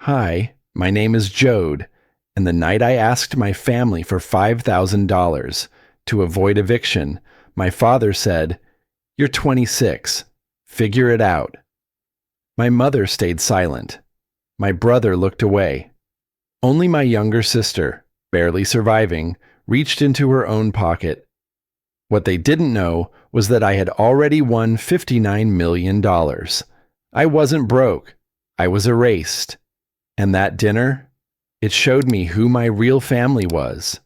"Hi, my name is Joad, and the night I asked my family for $5,000 to avoid eviction, my father said, 'You're 26. Figure it out.' My mother stayed silent. My brother looked away. Only my younger sister, barely surviving, reached into her own pocket. What they didn't know was that I had already won $59 million. I wasn't broke. I was erased. And that dinner, it showed me who my real family was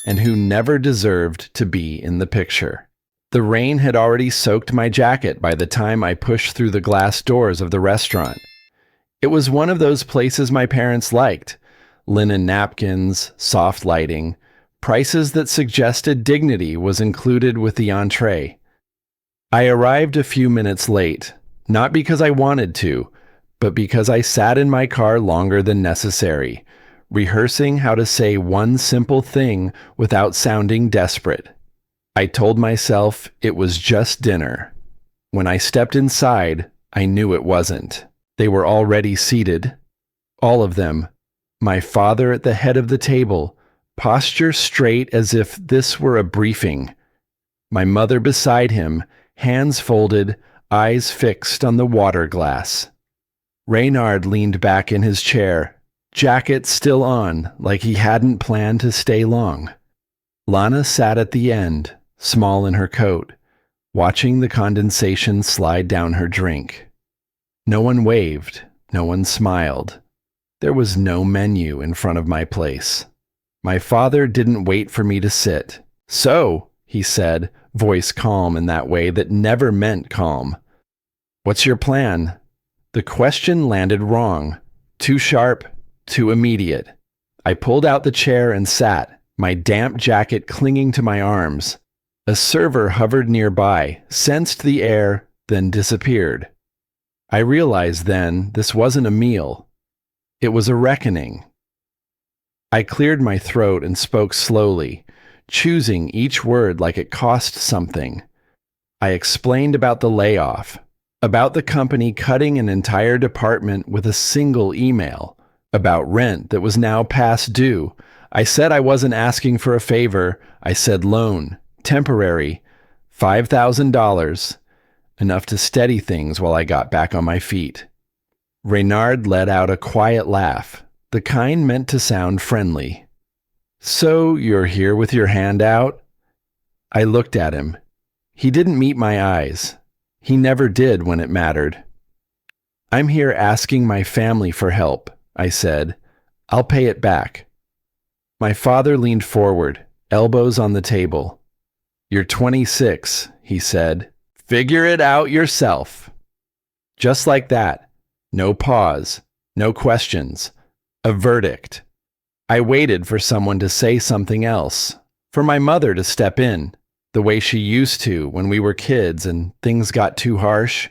and who never deserved to be in the picture. The rain had already soaked my jacket by the time I pushed through the glass doors of the restaurant. It was one of those places my parents liked. Linen napkins, soft lighting, prices that suggested dignity was included with the entree. I arrived a few minutes late, not because I wanted to, but because I sat in my car longer than necessary, rehearsing how to say one simple thing without sounding desperate. I told myself it was just dinner. When I stepped inside, I knew it wasn't. They were already seated. All of them. My father at the head of the table, posture straight as if this were a briefing. My mother beside him, hands folded, eyes fixed on the water glass. Reynard leaned back in his chair, jacket still on, like he hadn't planned to stay long. Lana sat at the end, small in her coat, watching the condensation slide down her drink. No one waved, no one smiled. There was no menu in front of my place. My father didn't wait for me to sit. "So," he said, voice calm in that way that never meant calm. "What's your plan?" The question landed wrong. Too sharp, too immediate. I pulled out the chair and sat, my damp jacket clinging to my arms. A server hovered nearby, sensed the air, then disappeared. I realized then this wasn't a meal. It was a reckoning. I cleared my throat and spoke slowly, choosing each word like it cost something. I explained about the layoff, about the company cutting an entire department with a single email, about rent that was now past due. I said I wasn't asking for a favor. I said loan, temporary, $5,000, enough to steady things while I got back on my feet. Reynard let out a quiet laugh, the kind meant to sound friendly. "So you're here with your hand out?" I looked at him. He didn't meet my eyes. He never did when it mattered. "I'm here asking my family for help," I said. "I'll pay it back." My father leaned forward, elbows on the table. "You're 26, he said. "Figure it out yourself." Just like that. No pause, no questions. A verdict. I waited for someone to say something else, for my mother to step in, the way she used to when we were kids and things got too harsh.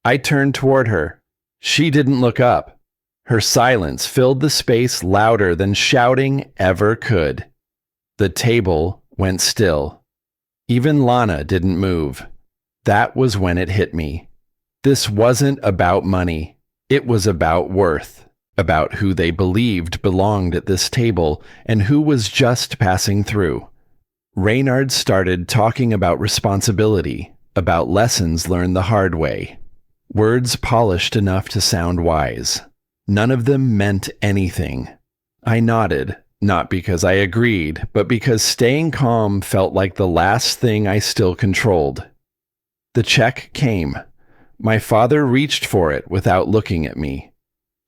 I turned toward her. She didn't look up. Her silence filled the space louder than shouting ever could. The table went still. Even Lana didn't move. That was when it hit me. This wasn't about money. It was about worth, about who they believed belonged at this table and who was just passing through. Reynard started talking about responsibility, about lessons learned the hard way. Words polished enough to sound wise. None of them meant anything. I nodded, not because I agreed, but because staying calm felt like the last thing I still controlled. The check came. My father reached for it without looking at me.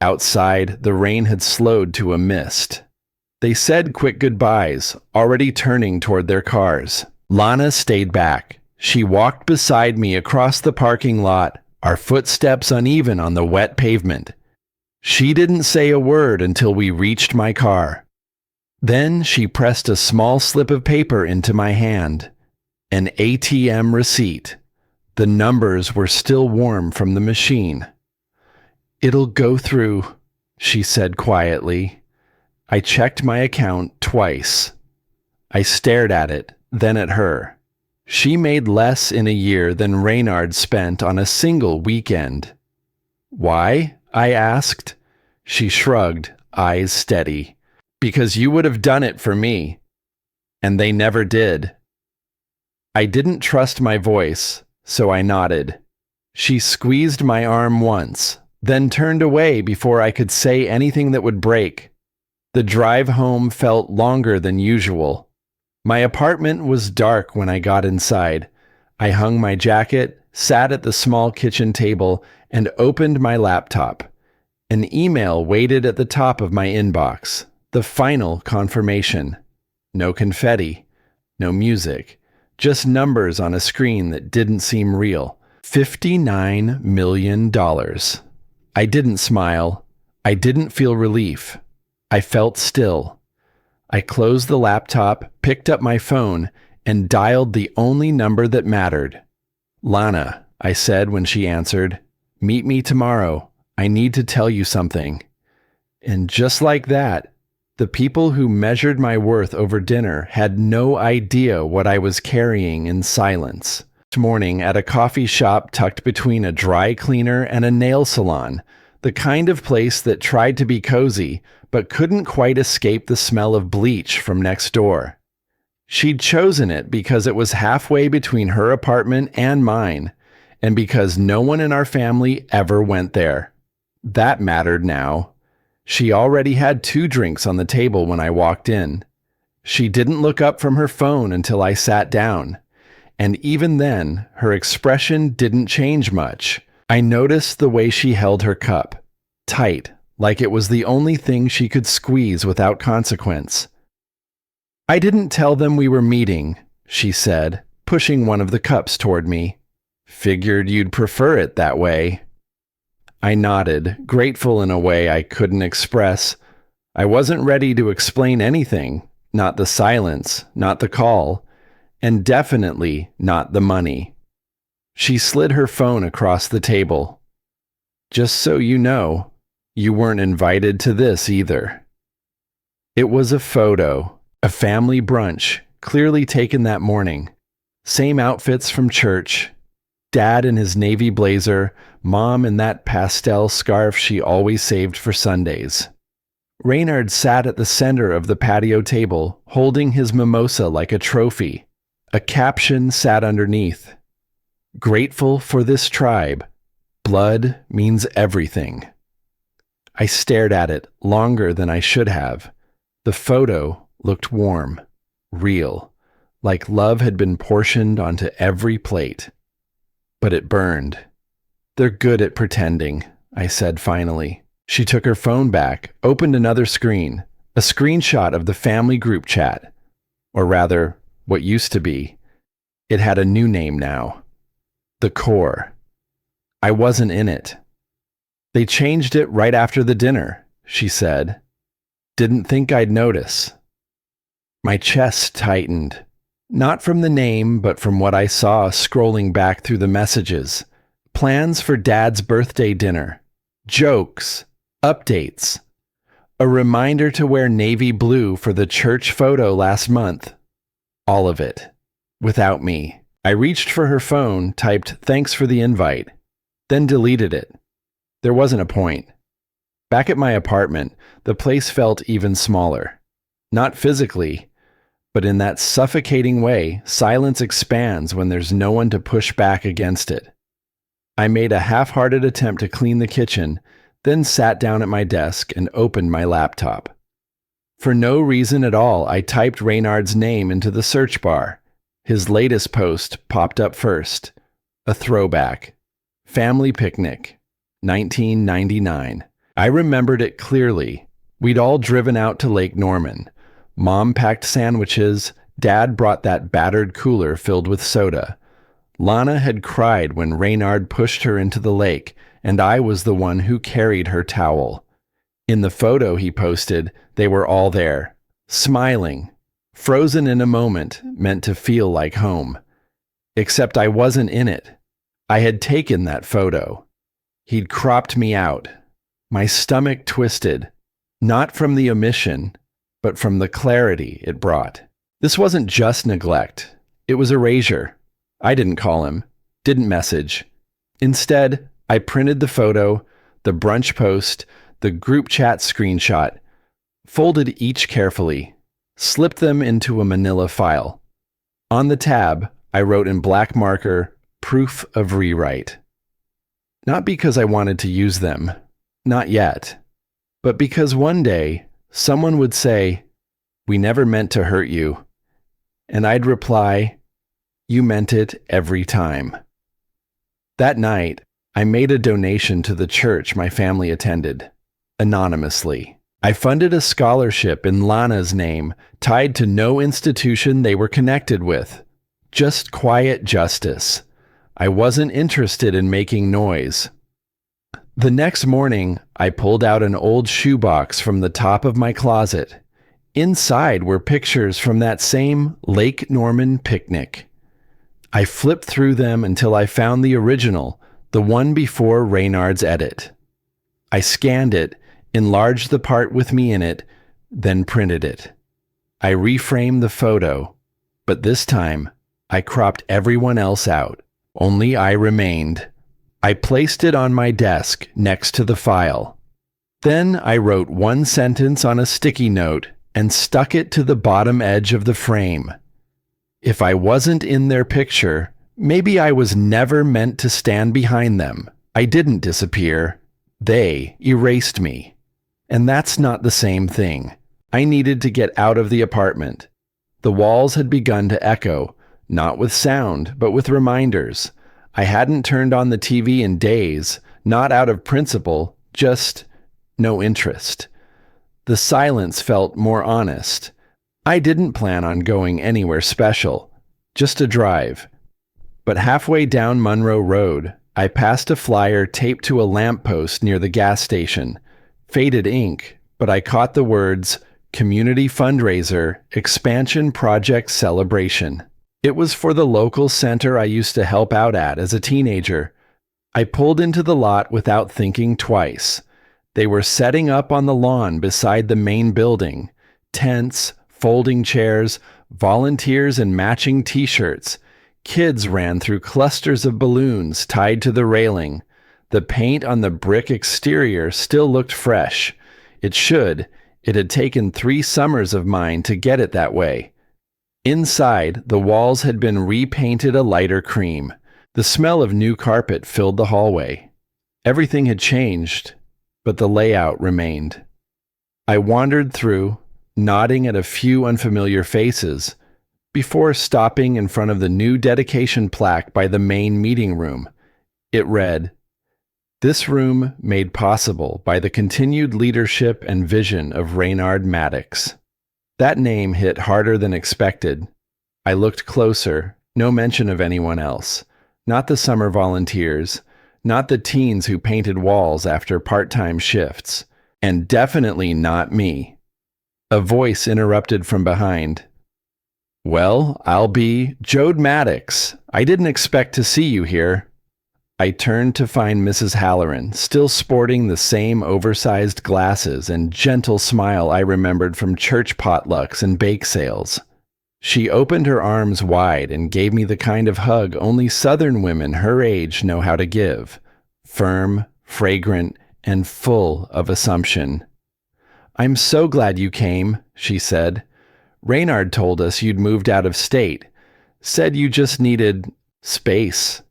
Outside, the rain had slowed to a mist. They said quick goodbyes, already turning toward their cars. Lana stayed back. She walked beside me across the parking lot, our footsteps uneven on the wet pavement. She didn't say a word until we reached my car. Then she pressed a small slip of paper into my hand. An ATM receipt. The numbers were still warm from the machine. "It'll go through," she said quietly. I checked my account twice. I stared at it, then at her. She made less in a year than Reynard spent on a single weekend. "Why?" I asked. She shrugged, eyes steady. Because you would have done it for me. And they never did. I didn't trust my voice, so I nodded. She squeezed my arm once, then turned away before I could say anything that would break. The drive home felt longer than usual. My apartment was dark when I got inside. I hung my jacket, sat at the small kitchen table, and opened my laptop. An email waited at the top of my inbox. The final confirmation. No confetti, no music, just numbers on a screen that didn't seem real. $59 million. I didn't smile. I didn't feel relief. I felt still. I closed the laptop, picked up my phone, and dialed the only number that mattered. Lana, I said when she answered. Meet me tomorrow. I need to tell you something. And just like that, the people who measured my worth over dinner had no idea what I was carrying in silence. Next morning at a coffee shop tucked between a dry cleaner and a nail salon, the kind of place that tried to be cozy but couldn't quite escape the smell of bleach from next door. She'd chosen it because it was halfway between her apartment and mine, and because no one in our family ever went there. That mattered now. She already had 2 drinks on the table when I walked in. She didn't look up from her phone until I sat down. And even then, her expression didn't change much. I noticed the way she held her cup. Tight, like it was the only thing she could squeeze without consequence. I didn't tell them we were meeting, she said, pushing one of the cups toward me. Figured you'd prefer it that way. I nodded, grateful in a way I couldn't express. I wasn't ready to explain anything, not the silence, not the call, and definitely not the money. She slid her phone across the table. Just so you know, you weren't invited to this either. It was a photo, a family brunch, clearly taken that morning. Same outfits from church. Dad in his navy blazer, Mom in that pastel scarf she always saved for Sundays. Reynard sat at the center of the patio table, holding his mimosa like a trophy. A caption sat underneath. Grateful for this tribe. Blood means everything. I stared at it longer than I should have. The photo looked warm, real, like love had been portioned onto every plate. But it burned. They're good at pretending, I said finally. She took her phone back, opened another screen, a screenshot of the family group chat. Or rather, what used to be. It had a new name now. The Core. I wasn't in it. They changed it right after the dinner, she said. Didn't think I'd notice. My chest tightened. Not from the name, but from what I saw scrolling back through the messages. Plans for Dad's birthday dinner. Jokes. Updates. A reminder to wear navy blue for the church photo last month. All of it. Without me. I reached for her phone, typed thanks for the invite, then deleted it. There wasn't a point. Back at my apartment, the place felt even smaller. Not physically, but in that suffocating way silence expands when there's no one to push back against it. I made a half-hearted attempt to clean the kitchen, then sat down at my desk and opened my laptop. For no reason at all, I typed Reynard's name into the search bar. His latest post popped up first. A throwback. Family picnic. 1999. I remembered it clearly. We'd all driven out to Lake Norman. Mom packed sandwiches. Dad brought that battered cooler filled with soda. Lana had cried when Reynard pushed her into the lake, and I was the one who carried her towel. In the photo he posted, they were all there, smiling, frozen in a moment meant to feel like home. Except I wasn't in it. I had taken that photo. He'd cropped me out. My stomach twisted, not from the omission, but from the clarity it brought. This wasn't just neglect. It was erasure. I didn't call him, didn't message. Instead, I printed the photo, the brunch post, the group chat screenshot, folded each carefully, slipped them into a manila file. On the tab, I wrote in black marker, "Proof of rewrite." Not because I wanted to use them, not yet, but because one day someone would say, "We never meant to hurt you," and I'd reply, "You meant it every time." That night, I made a donation to the church my family attended, anonymously. I funded a scholarship in Lana's name, tied to no institution they were connected with. Just quiet justice. I wasn't interested in making noise. The next morning, I pulled out an old shoebox from the top of my closet. Inside were pictures from that same Lake Norman picnic. I flipped through them until I found the original, the one before Reynard's edit. I scanned it, enlarged the part with me in it, then printed it. I reframed the photo, but this time I cropped everyone else out. Only I remained. I placed it on my desk next to the file. Then I wrote one sentence on a sticky note and stuck it to the bottom edge of the frame. If I wasn't in their picture, maybe I was never meant to stand behind them. I didn't disappear. They erased me. And that's not the same thing. I needed to get out of the apartment. The walls had begun to echo, not with sound, but with reminders. I hadn't turned on the TV in days, not out of principle, just no interest. The silence felt more honest. I didn't plan on going anywhere special, just a drive. But halfway down Monroe Road, I passed a flyer taped to a lamppost near the gas station. Faded ink, but I caught the words, "Community Fundraiser, Expansion Project Celebration." It was for the local center I used to help out at as a teenager. I pulled into the lot without thinking twice. They were setting up on the lawn beside the main building. Tents, folding chairs, volunteers in matching t-shirts. Kids ran through clusters of balloons tied to the railing. The paint on the brick exterior still looked fresh. It should. It had taken 3 summers of mine to get it that way. Inside, the walls had been repainted a lighter cream. The smell of new carpet filled the hallway. Everything had changed, but the layout remained. I wandered through, nodding at a few unfamiliar faces, before stopping in front of the new dedication plaque by the main meeting room. It read, "This room made possible by the continued leadership and vision of Reynard Maddox." That name hit harder than expected. I looked closer, no mention of anyone else. Not the summer volunteers, not the teens who painted walls after part-time shifts, and definitely not me. A voice interrupted from behind. "Well, I'll be Joad Maddox. I didn't expect to see you here." I turned to find Mrs. Halloran, still sporting the same oversized glasses and gentle smile I remembered from church potlucks and bake sales. She opened her arms wide and gave me the kind of hug only Southern women her age know how to give. Firm, fragrant, and full of assumption. "I'm so glad you came," she said. "Reynard told us you'd moved out of state. Said you just needed space."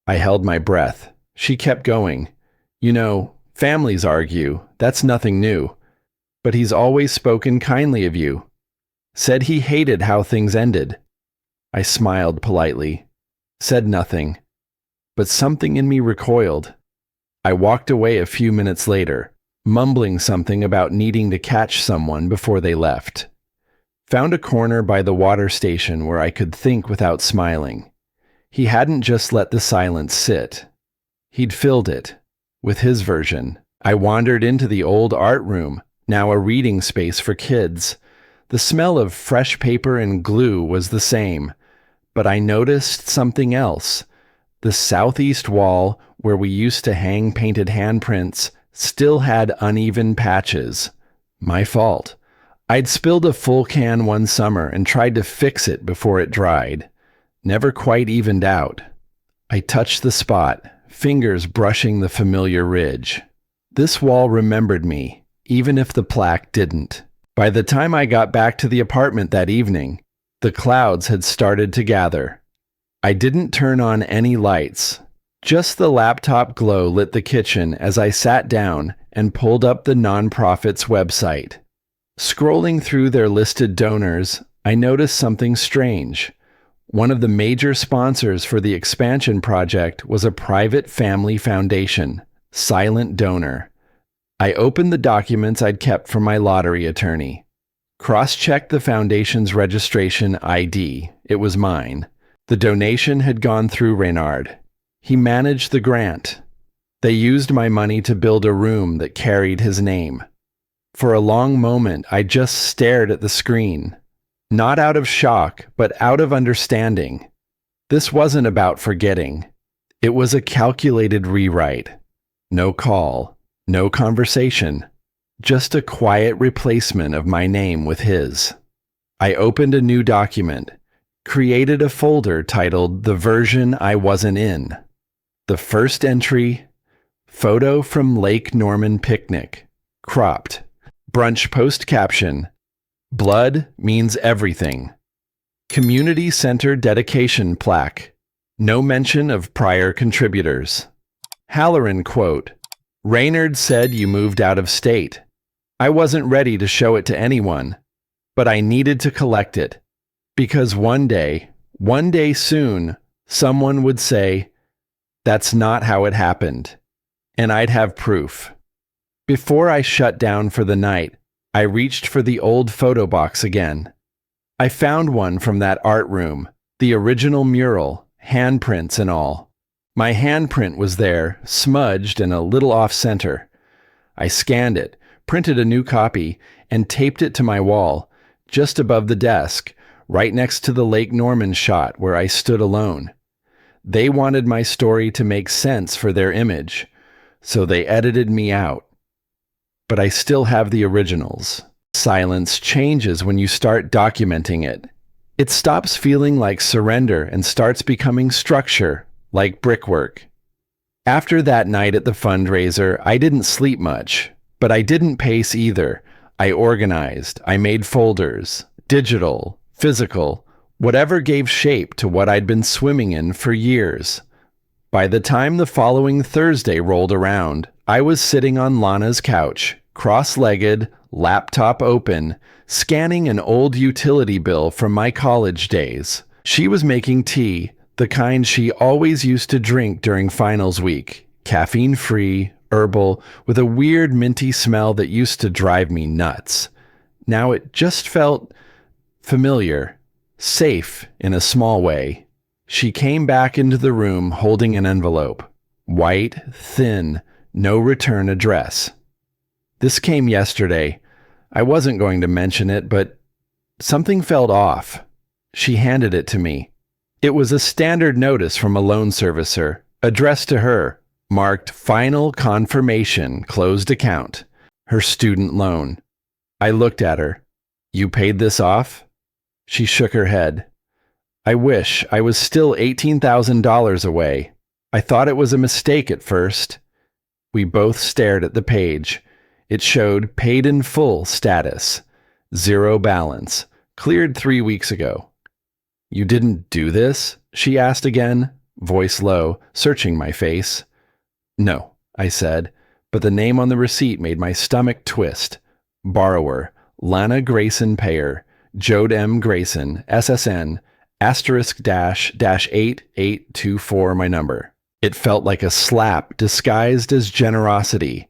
I held my breath. She kept going. "You know, families argue. That's nothing new. But he's always spoken kindly of you. Said he hated how things ended." I smiled politely. Said nothing. But something in me recoiled. I walked away a few minutes later, mumbling something about needing to catch someone before they left. Found a corner by the water station where I could think without smiling. He hadn't just let the silence sit. He'd filled it, with his version. I wandered into the old art room, now a reading space for kids. The smell of fresh paper and glue was the same, but I noticed something else. The southeast wall, where we used to hang painted handprints, still had uneven patches. My fault. I'd spilled a full can one summer and tried to fix it before it dried. Never quite evened out. I touched the spot, fingers brushing the familiar ridge. This wall remembered me, even if the plaque didn't. By the time I got back to the apartment that evening, the clouds had started to gather. I didn't turn on any lights. Just the laptop glow lit the kitchen as I sat down and pulled up the nonprofit's website. Scrolling through their listed donors, I noticed something strange. One of the major sponsors for the expansion project was a private family foundation, Silent Donor. I opened the documents I'd kept from my lottery attorney. Cross-checked the foundation's registration ID. It was mine. The donation had gone through Reynard. He managed the grant. They used my money to build a room that carried his name. For a long moment, I just stared at the screen. Not out of shock, but out of understanding. This wasn't about forgetting. It was a calculated rewrite. No call, no conversation, just a quiet replacement of my name with his. I opened a new document, created a folder titled The Version I Wasn't In. The first entry, photo from Lake Norman picnic, cropped. Brunch post caption, blood means everything. Community center dedication plaque, no mention of prior contributors. Halloran quote, Reynard said you moved out of state. I wasn't ready to show it to anyone, but I needed to collect it. Because one day soon, someone would say, that's not how it happened. And I'd have proof. Before I shut down for the night, I reached for the old photo box again. I found one from that art room, the original mural, handprints and all. My handprint was there, smudged and a little off-center. I scanned it, printed a new copy, and taped it to my wall, just above the desk, right next to the Lake Norman shot where I stood alone. They wanted my story to make sense for their image, so they edited me out. But I still have the originals. Silence changes when you start documenting it. It stops feeling like surrender and starts becoming structure, like brickwork. After that night at the fundraiser, I didn't sleep much, but I didn't pace either. I organized, I made folders, digital, physical, whatever gave shape to what I'd been swimming in for years. By the time the following Thursday rolled around, I was sitting on Lana's couch, cross-legged, laptop open, scanning an old utility bill from my college days. She was making tea, the kind she always used to drink during finals week, caffeine-free, herbal, with a weird minty smell that used to drive me nuts. Now it just felt familiar, safe in a small way. She came back into the room holding an envelope. White, thin, no return address. This came yesterday. I wasn't going to mention it, but something felt off. She handed it to me. It was a standard notice from a loan servicer, addressed to her, marked Final Confirmation, Closed Account, her student loan. I looked at her. You paid this off? She shook her head. I wish I was still $18,000 away. I thought it was a mistake at first. We both stared at the page. It showed paid in full status. 0 balance. Cleared 3 weeks ago. You didn't do this? She asked again, voice low, searching my face. No, I said, but the name on the receipt made my stomach twist. Borrower, Lana Grayson Payer, Joad M. Grayson, SSN, *-8824 my number. It felt like a slap disguised as generosity.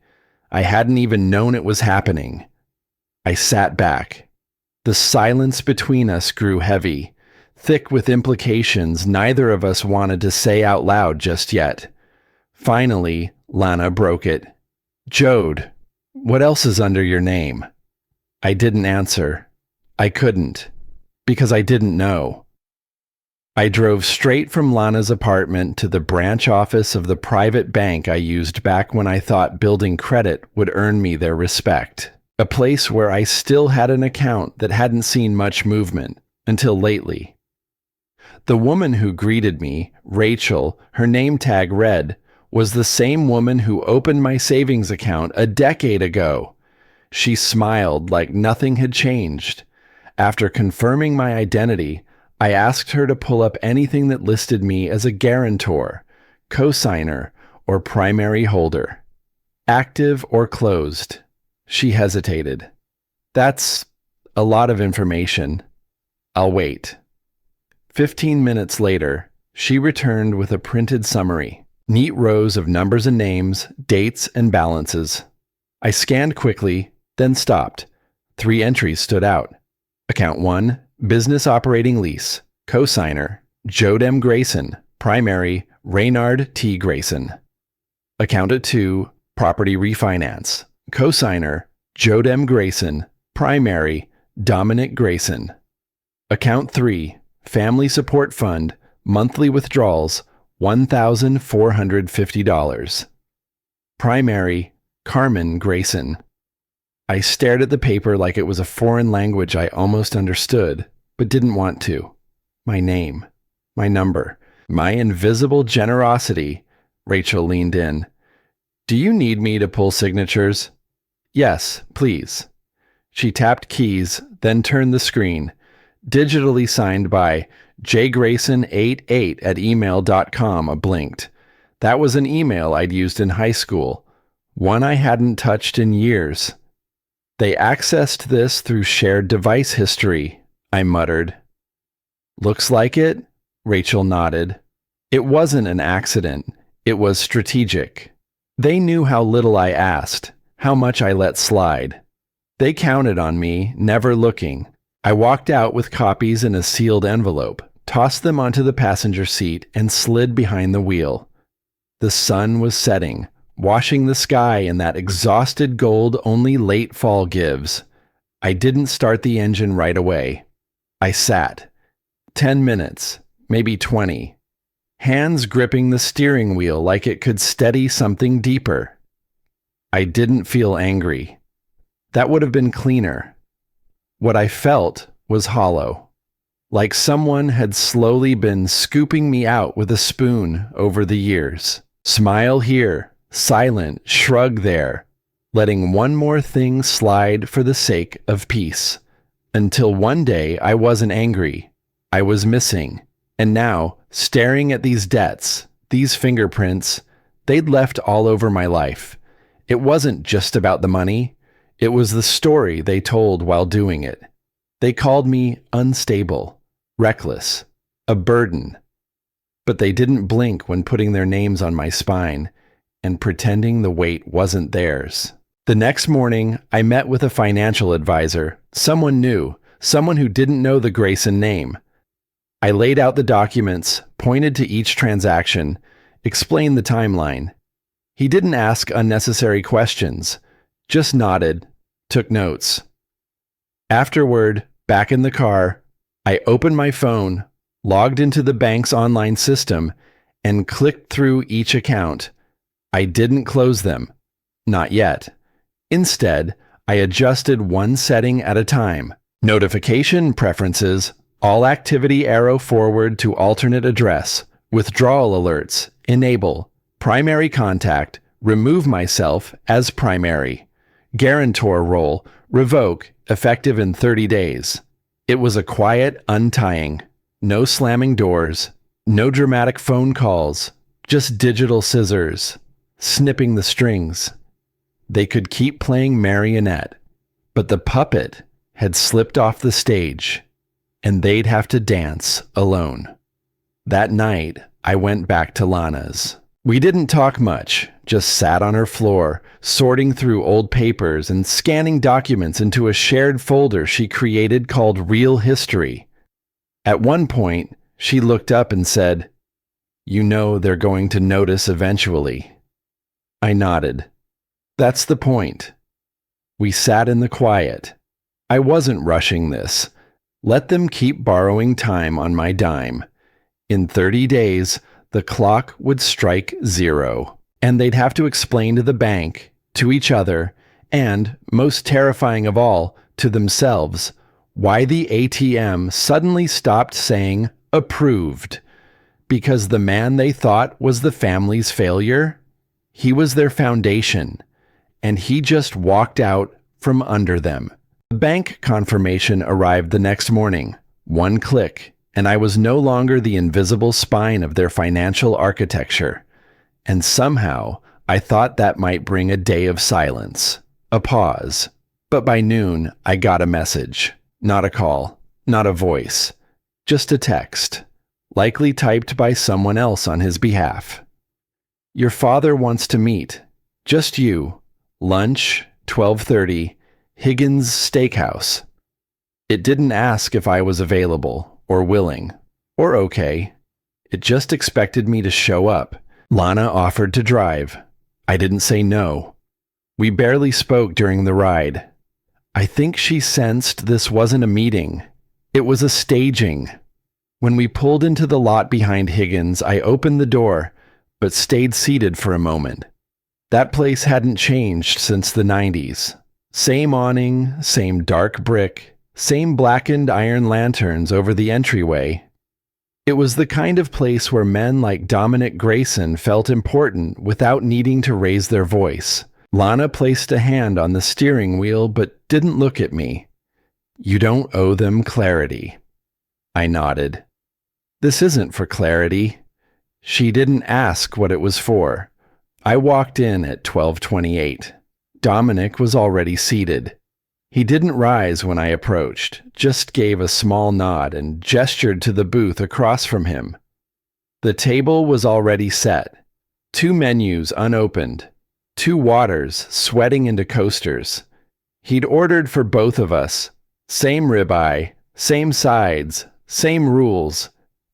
I hadn't even known it was happening. I sat back. The silence between us grew heavy, thick with implications neither of us wanted to say out loud just yet. Finally, Lana broke it. Joad, what else is under your name? I didn't answer. I couldn't, because I didn't know. I drove straight from Lana's apartment to the branch office of the private bank I used back when I thought building credit would earn me their respect. A place where I still had an account that hadn't seen much movement, until lately. The woman who greeted me, Rachel, her name tag read, was the same woman who opened my savings account a decade ago. She smiled like nothing had changed. After confirming my identity, I asked her to pull up anything that listed me as a guarantor, cosigner, or primary holder. Active or closed. She hesitated. That's a lot of information. I'll wait. 15 minutes later, she returned with a printed summary, neat rows of numbers and names, dates, and balances. I scanned quickly, then stopped. 3 entries stood out. Account 1, business operating lease, cosigner, Joad M. Grayson, primary, Reynard T. Grayson. Account 2, property refinance, cosigner, Joad M. Grayson, primary, Dominic Grayson. Account 3, family support fund, monthly withdrawals, $1,450. Primary, Carmen Grayson. I stared at the paper like it was a foreign language I almost understood, but didn't want to. My name, my number, my invisible generosity. Rachel leaned in. Do you need me to pull signatures? Yes, please. She tapped keys, then turned the screen. Digitally signed by jgrayson88@email.com blinked. That was an email I'd used in high school, one I hadn't touched in years. They accessed this through shared device history, I muttered. Looks like it, Rachel nodded. It wasn't an accident. It was strategic. They knew how little I asked, how much I let slide. They counted on me, never looking. I walked out with copies in a sealed envelope, tossed them onto the passenger seat, and slid behind the wheel. The sun was setting, washing the sky in that exhausted gold only late fall gives. I didn't start the engine right away. I sat. 10 minutes, maybe 20. Hands gripping the steering wheel like it could steady something deeper. I didn't feel angry. That would have been cleaner. What I felt was hollow, like someone had slowly been scooping me out with a spoon over the years. Smile here, silent shrug there, letting one more thing slide for the sake of peace. Until one day I wasn't angry. I was missing. And now, staring at these debts, these fingerprints, they'd left all over my life. It wasn't just about the money. It was the story they told while doing it. They called me unstable, reckless, a burden. But they didn't blink when putting their names on my spine and pretending the weight wasn't theirs. The next morning, I met with a financial advisor, someone new, someone who didn't know the Grayson name. I laid out the documents, pointed to each transaction, explained the timeline. He didn't ask unnecessary questions, just nodded, took notes. Afterward, back in the car, I opened my phone, logged into the bank's online system, and clicked through each account. I didn't close them. Not yet. Instead, I adjusted one setting at a time. Notification preferences, all activity arrow forward to alternate address, withdrawal alerts, enable, primary contact, remove myself as primary, guarantor role, revoke, effective in 30 days. It was a quiet untying, no slamming doors, no dramatic phone calls, just digital scissors, snipping the strings. They could keep playing marionette, but the puppet had slipped off the stage, and they'd have to dance alone. That night, I went back to Lana's. We didn't talk much, just sat on her floor, sorting through old papers and scanning documents into a shared folder she created called Real History. At one point, she looked up and said, "You know they're going to notice eventually." I nodded. That's the point. We sat in the quiet. I wasn't rushing this. Let them keep borrowing time on my dime. In 30 days, the clock would strike 0, and they'd have to explain to the bank, to each other, and, most terrifying of all, to themselves, why the ATM suddenly stopped saying approved. Because the man they thought was the family's failure? He was their foundation, and he just walked out from under them. The bank confirmation arrived the next morning. One click, and I was no longer the invisible spine of their financial architecture. And somehow, I thought that might bring a day of silence, a pause. But by noon, I got a message. Not a call, not a voice, just a text, likely typed by someone else on his behalf. Your father wants to meet. Just you. Lunch, 12:30, Higgins Steakhouse. It didn't ask if I was available, or willing, or okay. It just expected me to show up. Lana offered to drive. I didn't say no. We barely spoke during the ride. I think she sensed this wasn't a meeting. It was a staging. When we pulled into the lot behind Higgins, I opened the door, but stayed seated for a moment. That place hadn't changed since the 90s. Same awning, same dark brick, same blackened iron lanterns over the entryway. It was the kind of place where men like Dominic Grayson felt important without needing to raise their voice. Lana placed a hand on the steering wheel but didn't look at me. You don't owe them clarity. I nodded. This isn't for clarity. She didn't ask what it was for. I walked in at 12:28. Dominic was already seated. He didn't rise when I approached, just gave a small nod and gestured to the booth across from him. The table was already set. 2 menus unopened. 2 waters sweating into coasters. He'd ordered for both of us. Same ribeye, same sides, same rules,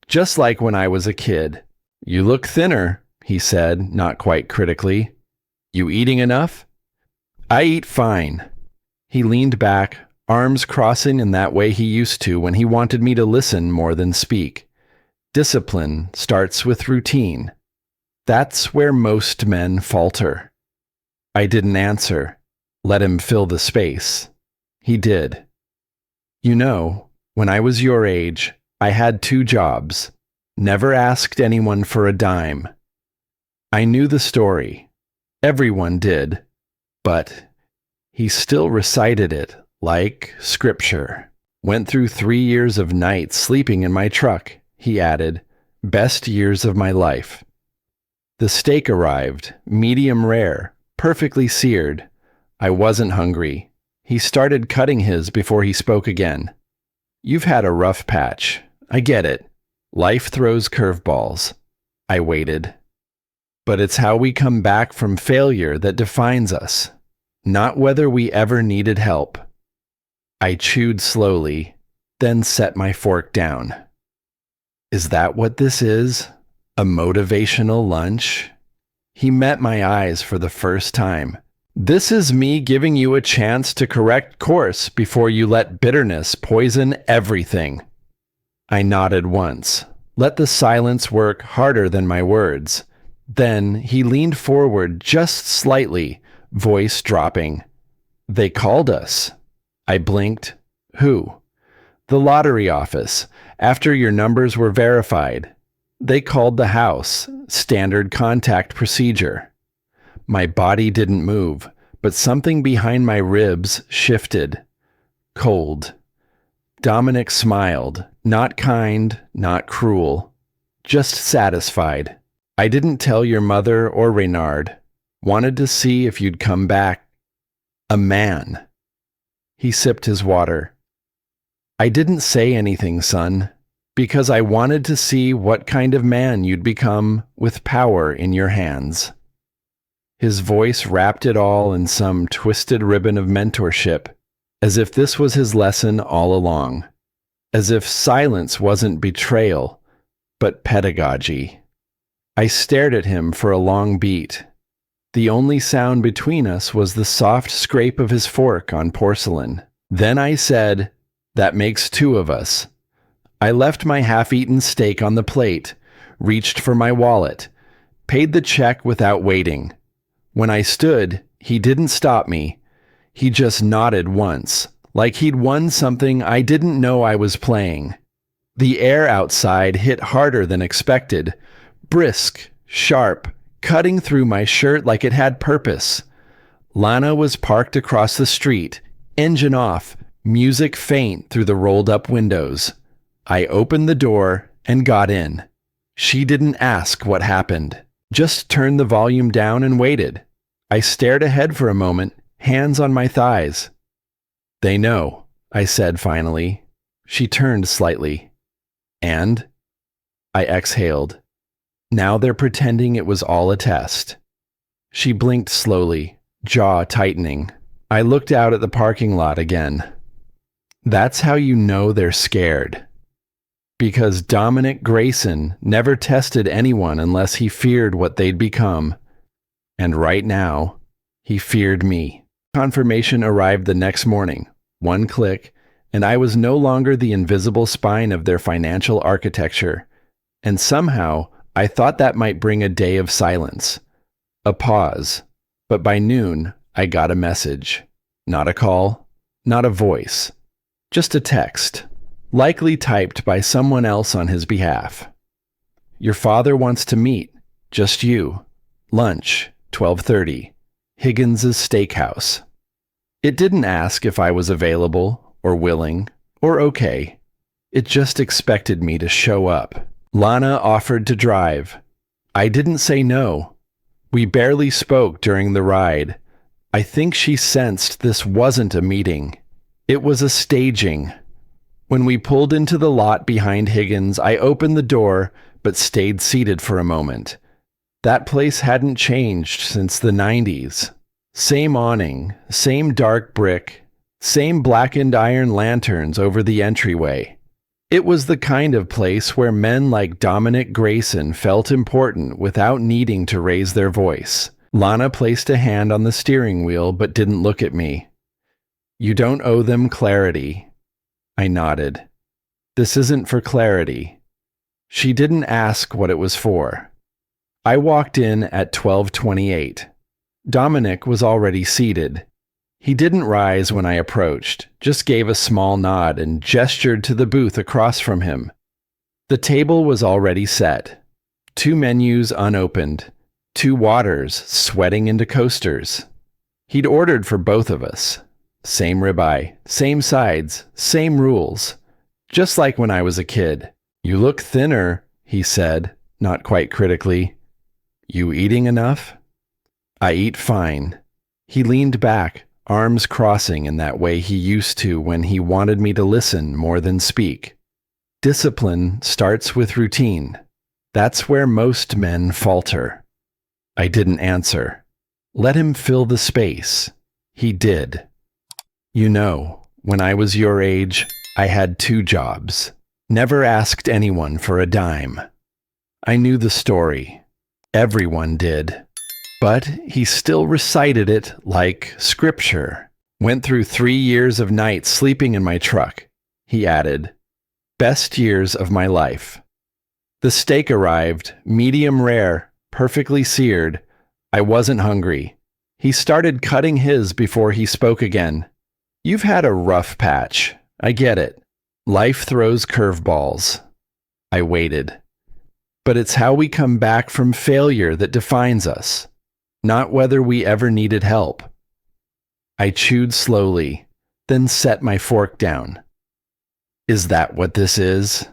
just like when I was a kid. You look thinner, he said, not quite critically. You eating enough? I eat fine. He leaned back, arms crossing in that way he used to when he wanted me to listen more than speak. Discipline starts with routine. That's where most men falter. I didn't answer. Let him fill the space. He did. You know, when I was your age, I had 2 jobs. Never asked anyone for a dime. I knew the story. Everyone did. But he still recited it like scripture. Went through 3 years of nights sleeping in my truck, he added. Best years of my life. The steak arrived, medium rare, perfectly seared. I wasn't hungry. He started cutting his before he spoke again. You've had a rough patch. I get it. Life throws curveballs. I waited. But it's how we come back from failure that defines us, not whether we ever needed help. I chewed slowly, then set my fork down. Is that what this is? A motivational lunch? He met my eyes for the first time. This is me giving you a chance to correct course before you let bitterness poison everything. I nodded once. Let the silence work harder than my words. Then he leaned forward just slightly, voice dropping. They called us. I blinked. Who? The lottery office, after your numbers were verified. They called the house, standard contact procedure. My body didn't move, but something behind my ribs shifted. Cold. Dominic smiled, not kind, not cruel, just satisfied. I didn't tell your mother or Reynard. Wanted to see if you'd come back. A man. He sipped his water. I didn't say anything, son, because I wanted to see what kind of man you'd become with power in your hands. His voice wrapped it all in some twisted ribbon of mentorship, as if this was his lesson all along, as if silence wasn't betrayal, but pedagogy. I stared at him for a long beat. The only sound between us was the soft scrape of his fork on porcelain. Then I said, "That makes 2 of us." I left my half-eaten steak on the plate, reached for my wallet, paid the check without waiting. When I stood, he didn't stop me. He just nodded once, like he'd won something I didn't know I was playing. The air outside hit harder than expected, brisk, sharp, cutting through my shirt like it had purpose. Lana was parked across the street, engine off, music faint through the rolled-up windows. I opened the door and got in. She didn't ask what happened, just turned the volume down and waited. I stared ahead for a moment, hands on my thighs. "They know," I said finally. She turned slightly. "And?" I exhaled. "Now they're pretending it was all a test." She blinked slowly, jaw tightening. I looked out at the parking lot again. "That's how you know they're scared. Because Dominic Grayson never tested anyone unless he feared what they'd become. And right now, he feared me." Confirmation arrived the next morning. One click, and I was no longer the invisible spine of their financial architecture. And somehow, I thought that might bring a day of silence. A pause. But by noon, I got a message. Not a call, not a voice. Just a text. Likely typed by someone else on his behalf. "Your father wants to meet. Just you. Lunch, 12:30. Higgins's Steakhouse." It didn't ask if I was available, or willing, or okay. It just expected me to show up. Lana offered to drive. I didn't say no. We barely spoke during the ride. I think she sensed this wasn't a meeting. It was a staging. When we pulled into the lot behind Higgins, I opened the door, but stayed seated for a moment. That place hadn't changed since the 90s. Same awning, same dark brick, same blackened iron lanterns over the entryway. It was the kind of place where men like Dominic Grayson felt important without needing to raise their voice. Lana placed a hand on the steering wheel but didn't look at me. "You don't owe them clarity." I nodded. "This isn't for clarity." She didn't ask what it was for. I walked in at 12:28. Dominic was already seated. He didn't rise when I approached, just gave a small nod and gestured to the booth across from him. The table was already set. 2 menus unopened, 2 waters sweating into coasters. He'd ordered for both of us. Same ribeye, same sides, same rules. Just like when I was a kid. "You look thinner," he said, not quite critically. "You eating enough?" "I eat fine." He leaned back, arms crossing in that way he used to when he wanted me to listen more than speak. Discipline starts with routine. That's where most men falter. I didn't answer. Let him fill the space. He did. "You know, when I was your age, I had 2 jobs. Never asked anyone for a dime." I knew the story. Everyone did. But he still recited it like scripture. "Went through 3 years of nights sleeping in my truck," he added. "Best years of my life." The steak arrived, medium rare, perfectly seared. I wasn't hungry. He started cutting his before he spoke again. "You've had a rough patch. I get it. Life throws curveballs." I waited. "But it's how we come back from failure that defines us, not whether we ever needed help." I chewed slowly, then set my fork down. "Is that what this is?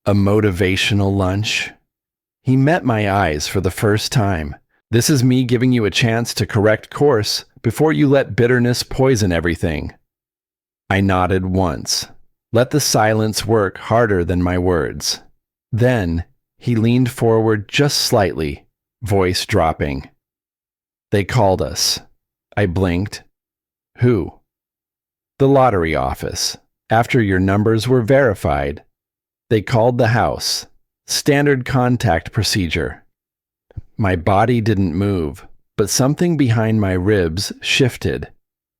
A motivational lunch?" He met my eyes for the first time. "This is me giving you a chance to correct course before you let bitterness poison everything." I nodded once. Let the silence work harder than my words. Then he leaned forward just slightly, voice dropping. "They called us." I blinked. "Who?" "The lottery office. After your numbers were verified. They called the house. Standard contact procedure." My body didn't move, but something behind my ribs shifted.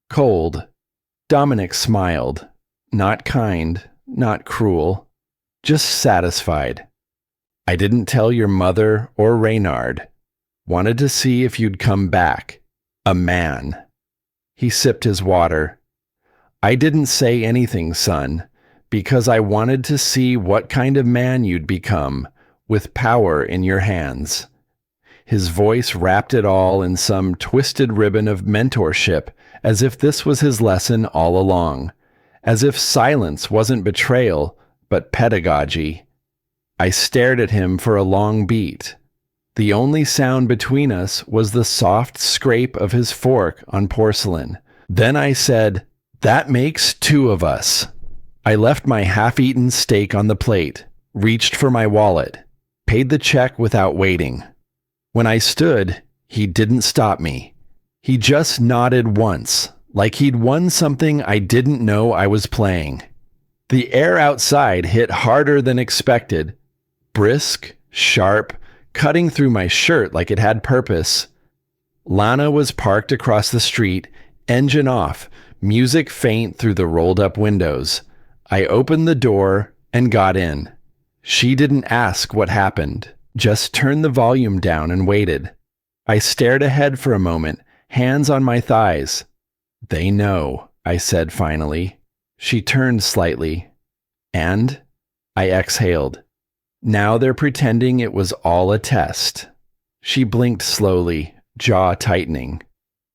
Cold. Dominic smiled. Not kind, not cruel. Just satisfied. "I didn't tell your mother or Reynard. Wanted to see if you'd come back. A man." He sipped his water. "I didn't say anything, son, because I wanted to see what kind of man you'd become, with power in your hands." His voice wrapped it all in some twisted ribbon of mentorship, as if this was his lesson all along, as if silence wasn't betrayal, but pedagogy. I stared at him for a long beat. The only sound between us was the soft scrape of his fork on porcelain. Then I said, "That makes two of us." I left my half-eaten steak on the plate, reached for my wallet, paid the check without waiting. When I stood, he didn't stop me. He just nodded once, like he'd won something I didn't know I was playing. The air outside hit harder than expected, brisk, sharp, cutting through my shirt like it had purpose. Lana was parked across the street, engine off, music faint through the rolled-up windows. I opened the door and got in. She didn't ask what happened, just turned the volume down and waited. I stared ahead for a moment, hands on my thighs. "They know," I said finally. She turned slightly. "And?" I exhaled. "Now they're pretending it was all a test." She blinked slowly, jaw tightening.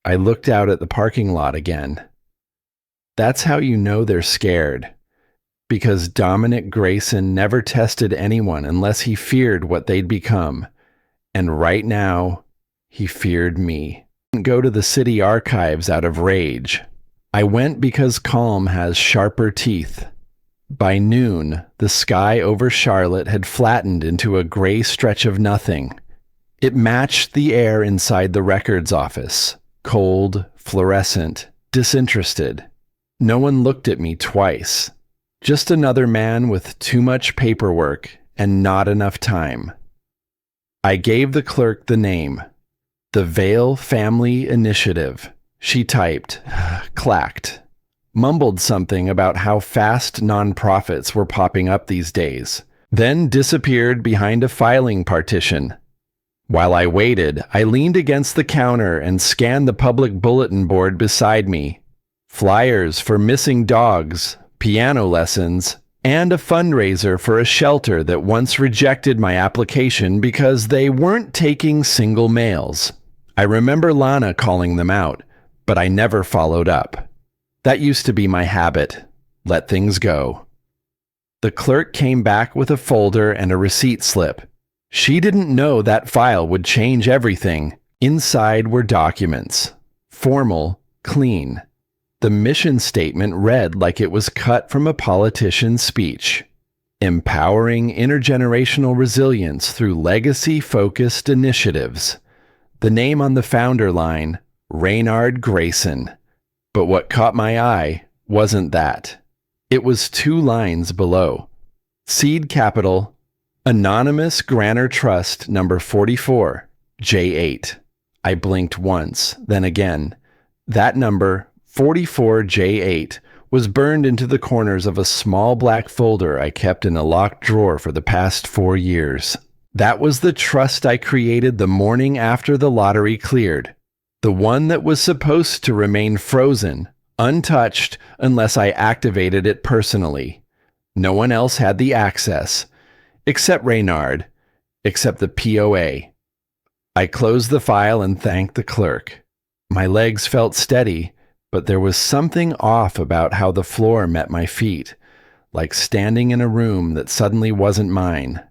I looked out at the parking lot again. That's how you know they're scared. Because Dominic Grayson never tested anyone unless he feared what they'd become. And right now, he feared me. I didn't go to the city archives out of rage. I went because calm has sharper teeth. By noon, the sky over Charlotte had flattened into a gray stretch of nothing. It matched the air inside the records office, cold, fluorescent, disinterested. No one looked at me twice. Just another man with too much paperwork and not enough time. I gave the clerk the name. The Vale Family Initiative. She typed, clacked, mumbled something about how fast nonprofits were popping up these days, then disappeared behind a filing partition. While I waited, I leaned against the counter and scanned the public bulletin board beside me. Flyers for missing dogs, piano lessons, and a fundraiser for a shelter that once rejected my application because they weren't taking single males. I remember Lana calling them out, but I never followed up. That used to be my habit. Let things go. The clerk came back with a folder and a receipt slip. She didn't know that file would change everything. Inside were documents. Formal, clean. The mission statement read like it was cut from a politician's speech. Empowering intergenerational resilience through legacy-focused initiatives. The name on the founder line, Reynard Grayson. But what caught my eye wasn't that. It was 2 lines below. Seed capital, Anonymous Grantor Trust number 44, J8. I blinked once, then again. That number, 44J8, was burned into the corners of a small black folder I kept in a locked drawer for the past 4 years. That was the trust I created the morning after the lottery cleared. The one that was supposed to remain frozen, untouched, unless I activated it personally. No one else had the access, except Reynard, except the POA. I closed the file and thanked the clerk. My legs felt steady, but there was something off about how the floor met my feet, like standing in a room that suddenly wasn't mine.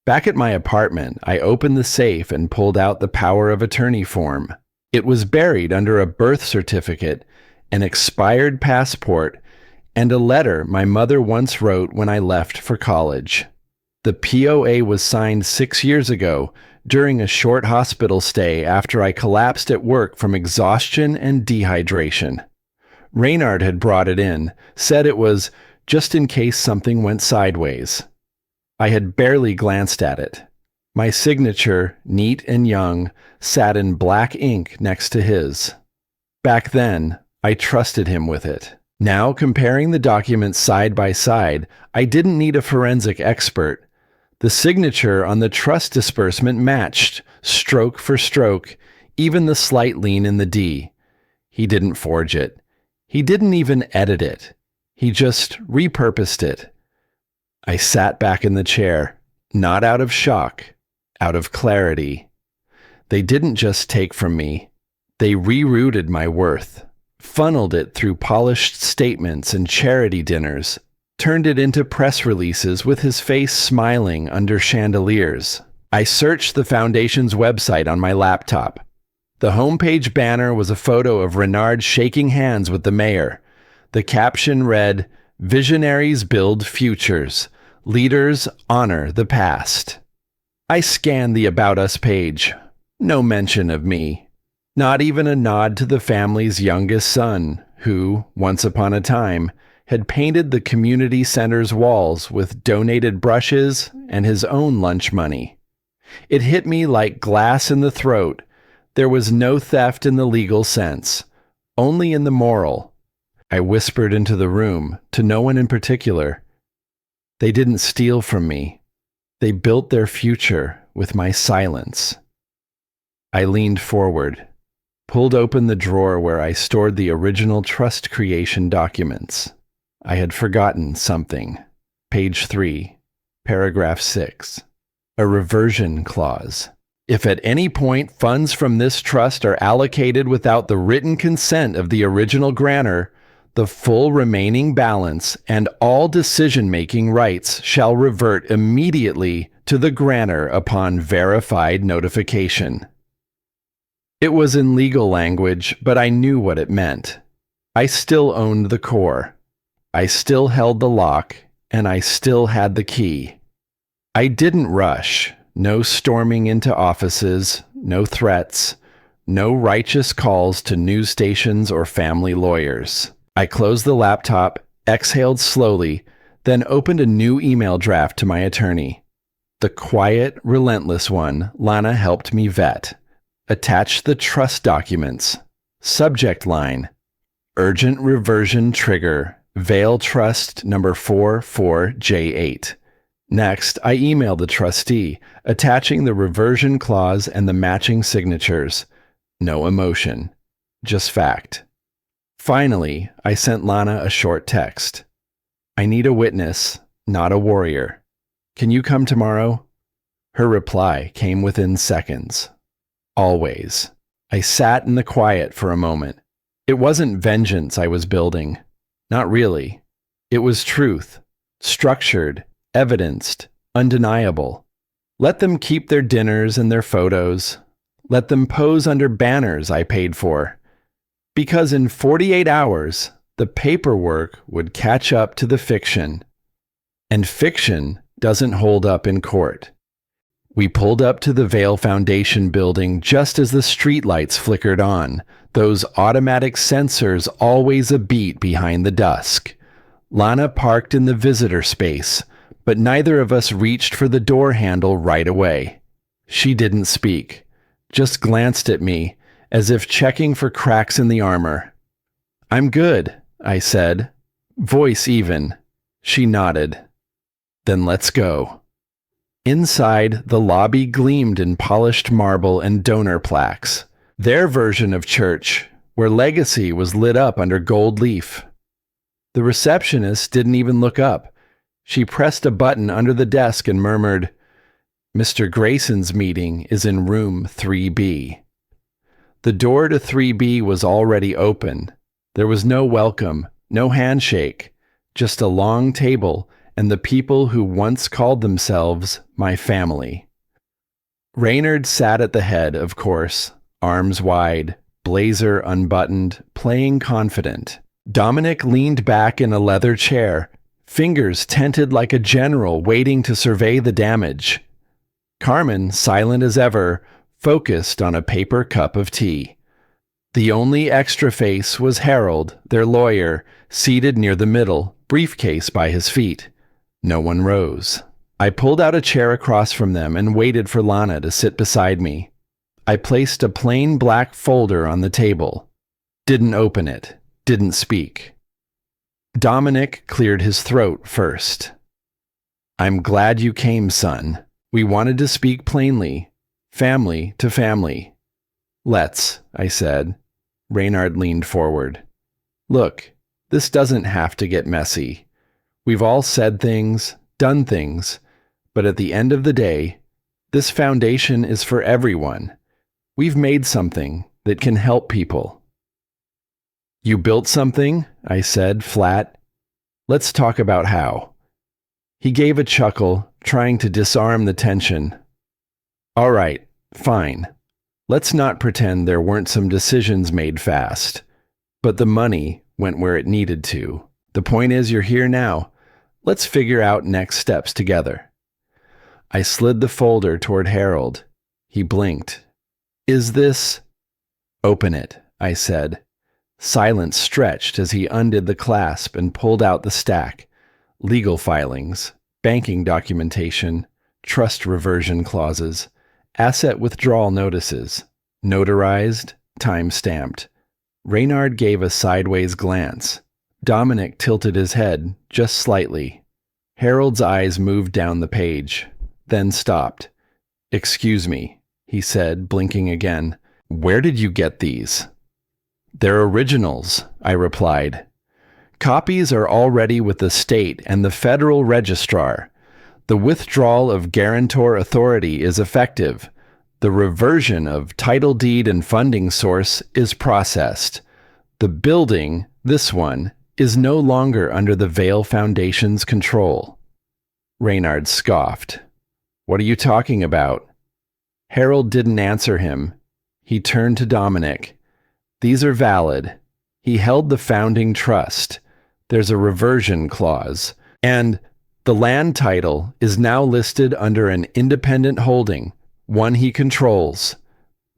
Back at my apartment, I opened the safe and pulled out the power of attorney form. It was buried under a birth certificate, an expired passport, and a letter my mother once wrote when I left for college. The POA was signed 6 years ago during a short hospital stay after I collapsed at work from exhaustion and dehydration. Reynard had brought it in, said it was just in case something went sideways. I had barely glanced at it. My signature, neat and young, sat in black ink next to his. Back then, I trusted him with it. Now, comparing the documents side by side, I didn't need a forensic expert. The signature on the trust disbursement matched, stroke for stroke, even the slight lean in the D. He didn't forge it. He didn't even edit it. He just repurposed it. I sat back in the chair, not out of shock, out of clarity. They didn't just take from me. They rerouted my worth, funneled it through polished statements and charity dinners, turned it into press releases with his face smiling under chandeliers. I searched the foundation's website on my laptop. The homepage banner was a photo of Renard shaking hands with the mayor. The caption read, "Visionaries build futures. Leaders honor the past." I scanned the About Us page. No mention of me. Not even a nod to the family's youngest son, who, once upon a time, had painted the community center's walls with donated brushes and his own lunch money. It hit me like glass in the throat. There was no theft in the legal sense, only in the moral. I whispered into the room, to no one in particular. They didn't steal from me. They built their future with my silence. I leaned forward, pulled open the drawer where I stored the original trust creation documents. I had forgotten something. Page 3, paragraph 6. A reversion clause. If at any point funds from this trust are allocated without the written consent of the original grantor, the full remaining balance and all decision-making rights shall revert immediately to the grantor upon verified notification. It was in legal language, but I knew what it meant. I still owned the core. I still held the lock, and I still had the key. I didn't rush. No storming into offices, no threats, no righteous calls to news stations or family lawyers. I closed the laptop, exhaled slowly, then opened a new email draft to my attorney. The quiet, relentless one Lana helped me vet. Attached the trust documents. Subject line: Urgent reversion trigger, Vale Trust number 44J8. Next, I emailed the trustee, attaching the reversion clause and the matching signatures. No emotion, just fact. Finally, I sent Lana a short text. I need a witness, not a warrior. Can you come tomorrow? Her reply came within seconds. Always. I sat in the quiet for a moment. It wasn't vengeance I was building. Not really. It was truth, structured, evidenced, undeniable. Let them keep their dinners and their photos. Let them pose under banners I paid for. Because in 48 hours, the paperwork would catch up to the fiction. And fiction doesn't hold up in court. We pulled up to the Vale Foundation building just as the streetlights flickered on, those automatic sensors always a beat behind the dusk. Lana parked in the visitor space, but neither of us reached for the door handle right away. She didn't speak, just glanced at me, as if checking for cracks in the armor. "I'm good," I said, voice even. She nodded. "Then let's go." Inside, the lobby gleamed in polished marble and donor plaques. Their version of church, where legacy was lit up under gold leaf. The receptionist didn't even look up. She pressed a button under the desk and murmured, "Mr. Grayson's meeting is in room 3B. The door to 3B was already open. There was no welcome, no handshake, just a long table and the people who once called themselves my family. Reynard sat at the head, of course, arms wide, blazer unbuttoned, playing confident. Dominic leaned back in a leather chair, fingers tented like a general waiting to survey the damage. Carmen, silent as ever, focused on a paper cup of tea. The only extra face was Harold, their lawyer, seated near the middle, briefcase by his feet. No one rose. I pulled out a chair across from them and waited for Lana to sit beside me. I placed a plain black folder on the table. Didn't open it. Didn't speak. Dominic cleared his throat first. "I'm glad you came, son. We wanted to speak plainly, family to family." "Let's," I said. Reynard leaned forward. "Look, this doesn't have to get messy. We've all said things, done things, but at the end of the day, this foundation is for everyone. We've made something that can help people. You built something? I said, flat. Let's talk about how. He gave a chuckle, trying to disarm the tension. All right, fine. Let's not pretend there weren't some decisions made fast. But the money went where it needed to. The point is, you're here now. Let's figure out next steps together. I slid the folder toward Harold. He blinked. Is this? Open it, I said. Silence stretched as he undid the clasp and pulled out the stack. Legal filings, banking documentation, trust reversion clauses, asset withdrawal notices, notarized, time-stamped. Reynard gave a sideways glance. Dominic tilted his head, just slightly. Harold's eyes moved down the page, then stopped. Excuse me, he said, blinking again. Where did you get these? They're originals, I replied. Copies are already with the state and the federal registrar. The withdrawal of guarantor authority is effective. The reversion of title deed and funding source is processed. The building, this one, is no longer under the Vale Foundation's control. Reynard scoffed. What are you talking about? Harold didn't answer him. He turned to Dominic. These are valid. He held the founding trust. There's a reversion clause. And the land title is now listed under an independent holding, one he controls.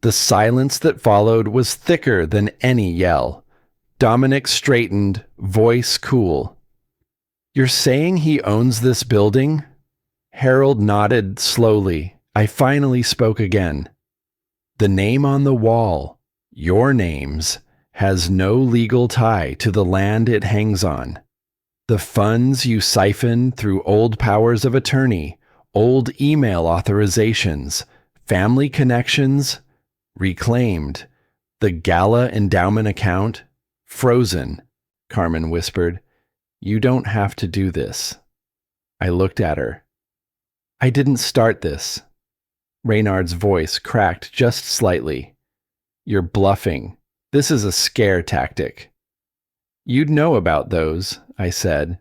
The silence that followed was thicker than any yell. Dominic straightened, voice cool. You're saying he owns this building? Harold nodded slowly. I finally spoke again. The name on the wall, your name's, has no legal tie to the land it hangs on. The funds you siphoned through old powers of attorney, old email authorizations, family connections, reclaimed. The gala endowment account, frozen, Carmen whispered. You don't have to do this. I looked at her. I didn't start this. Reynard's voice cracked just slightly. You're bluffing. This is a scare tactic. You'd know about those, I said.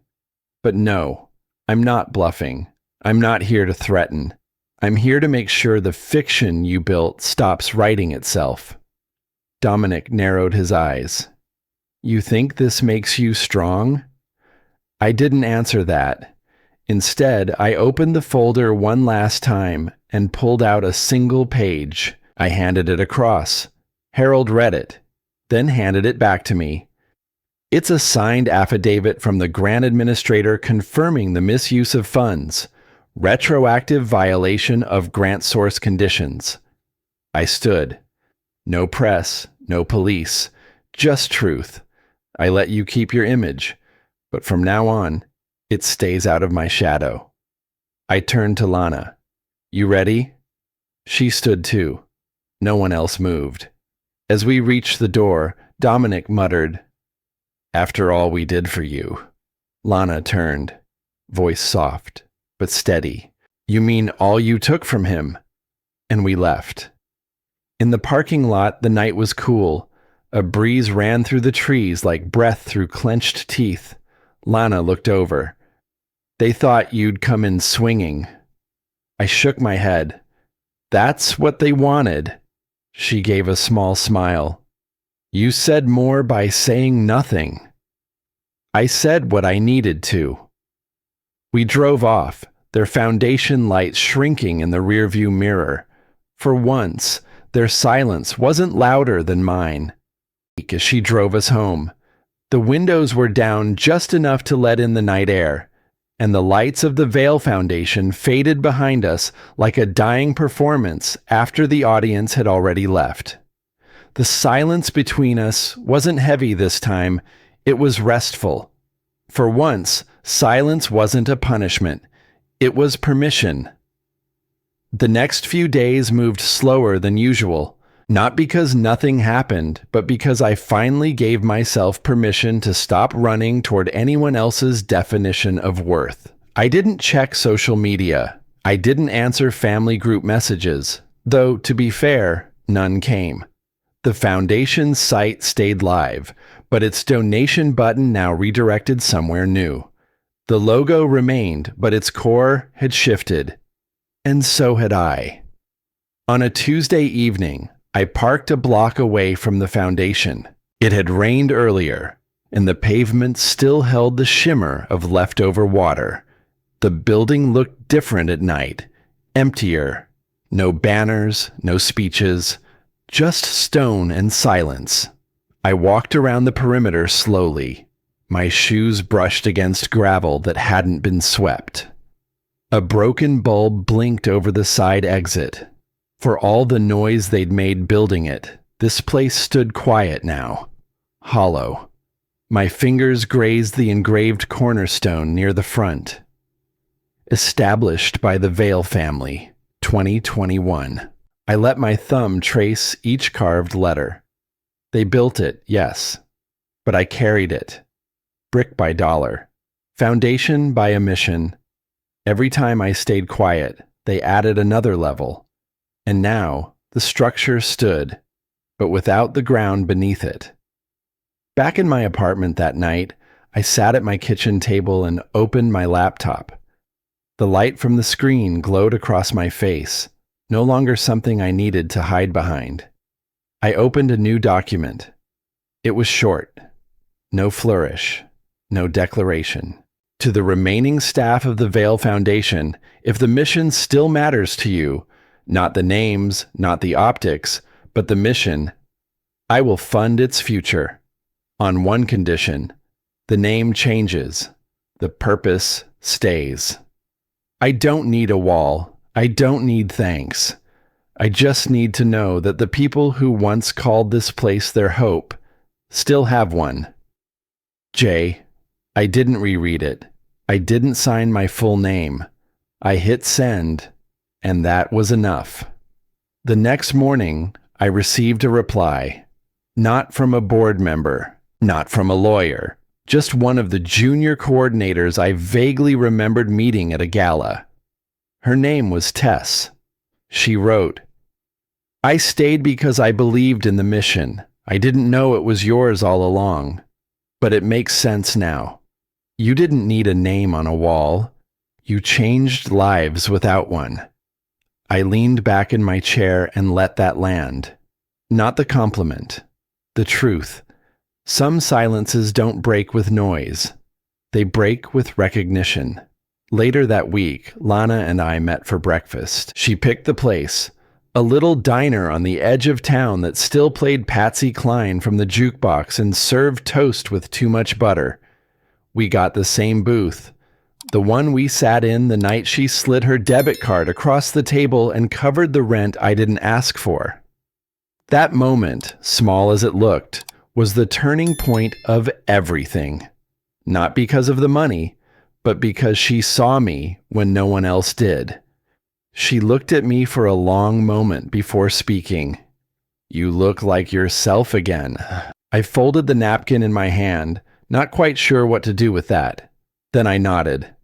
But no, I'm not bluffing. I'm not here to threaten. I'm here to make sure the fiction you built stops writing itself. Dominic narrowed his eyes. You think this makes you strong? I didn't answer that. Instead, I opened the folder one last time and pulled out a single page. I handed it across. Harold read it, then handed it back to me. It's a signed affidavit from the grant administrator confirming the misuse of funds, retroactive violation of grant source conditions. I stood. No press, no police, just truth. I let you keep your image, but from now on, it stays out of my shadow. I turned to Lana. You ready? She stood too. No one else moved. As we reached the door, Dominic muttered, After all we did for you. Lana turned, voice soft, but steady. You mean all you took from him? And we left. In the parking lot, the night was cool. A breeze ran through the trees like breath through clenched teeth. Lana looked over. They thought you'd come in swinging. I shook my head. That's what they wanted. She gave a small smile. You said more by saying nothing. I said what I needed to. We drove off, their foundation lights shrinking in the rearview mirror. For once, their silence wasn't louder than mine. As she drove us home, the windows were down just enough to let in the night air, and the lights of the Vale Foundation faded behind us like a dying performance after the audience had already left. The silence between us wasn't heavy this time, it was restful. For once, silence wasn't a punishment, it was permission. The next few days moved slower than usual, not because nothing happened, but because I finally gave myself permission to stop running toward anyone else's definition of worth. I didn't check social media. I didn't answer family group messages, though, to be fair, None came. The foundation's site stayed live, but its donation button now redirected somewhere new. The logo remained, but its core had shifted. And so had I. On a Tuesday evening, I parked a block away from the foundation. It had rained earlier, and the pavement still held the shimmer of leftover water. The building looked different at night, emptier. No banners, no speeches, just stone and silence. I walked around the perimeter slowly. My shoes brushed against gravel that hadn't been swept. A broken bulb blinked over the side exit. For all the noise they'd made building it, this place stood quiet now, hollow. My fingers grazed the engraved cornerstone near the front. Established by the Vale family, 2021. I let my thumb trace each carved letter. They built it, yes, but I carried it, brick by dollar, foundation by omission. Every time I stayed quiet, they added another level. And now the structure stood, but without the ground beneath it. Back in my apartment that night, I sat at my kitchen table and opened my laptop. The light from the screen glowed across my face, no longer something I needed to hide behind. I opened a new document. It was short. No flourish. No declaration. To the remaining staff of the Vale Foundation, if the mission still matters to you, not the names, not the optics, but the mission, I will fund its future. On one condition: the name changes. The purpose stays. I don't need a wall. I don't need thanks. I just need to know that the people who once called this place their hope still have one. J. I didn't reread it. I didn't sign my full name. I hit send, and that was enough. The next morning, I received a reply. Not from a board member, not from a lawyer, just one of the junior coordinators I vaguely remembered meeting at a gala. Her name was Tess. She wrote, I stayed because I believed in the mission. I didn't know it was yours all along. But it makes sense now. You didn't need a name on a wall. You changed lives without one. I leaned back in my chair and let that land. Not the compliment. The truth. Some silences don't break with noise. They break with recognition. Later that week, Lana and I met for breakfast. She picked the place, a little diner on the edge of town that still played Patsy Cline from the jukebox and served toast with too much butter. We got the same booth, the one we sat in the night she slid her debit card across the table and covered the rent I didn't ask for. That moment, small as it looked, was the turning point of everything. Not because of the money, but because she saw me when no one else did. She looked at me for a long moment before speaking. You look like yourself again. I folded the napkin in my hand, not quite sure what to do with that. Then I nodded.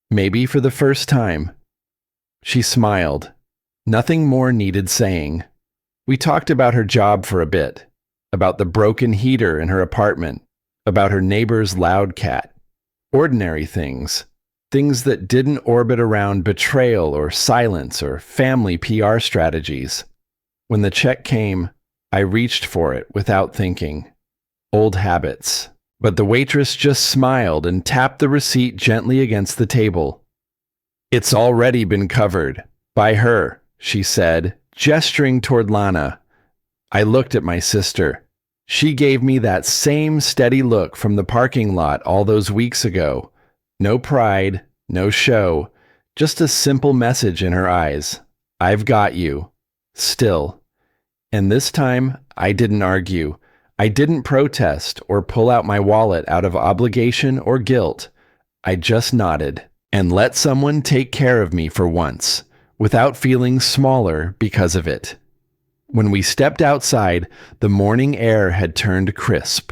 Maybe for the first time. She smiled. Nothing more needed saying. We talked about her job for a bit, about the broken heater in her apartment, about her neighbor's loud cat. Ordinary things. Things that didn't orbit around betrayal or silence or family PR strategies. When the check came, I reached for it without thinking. Old habits. But the waitress just smiled and tapped the receipt gently against the table. It's already been covered. By her, she said, gesturing toward Lana. I looked at my sister. She gave me that same steady look from the parking lot all those weeks ago. No pride, no show, just a simple message in her eyes. I've got you. Still. And this time, I didn't argue. I didn't protest or pull out my wallet out of obligation or guilt. I just nodded and let someone take care of me for once, without feeling smaller because of it. When we stepped outside, the morning air had turned crisp.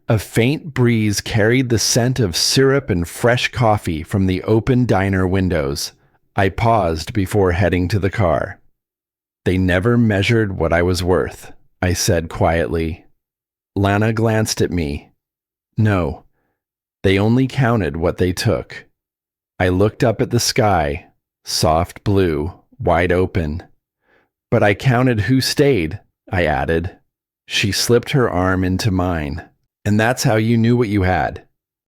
A faint breeze carried the scent of syrup and fresh coffee from the open diner windows. I paused before heading to the car. They never measured what I was worth, I said quietly. Lana glanced at me. No, they only counted what they took. I looked up at the sky, soft blue, wide open. But I counted who stayed, I added. She slipped her arm into mine. And that's how you knew what you had.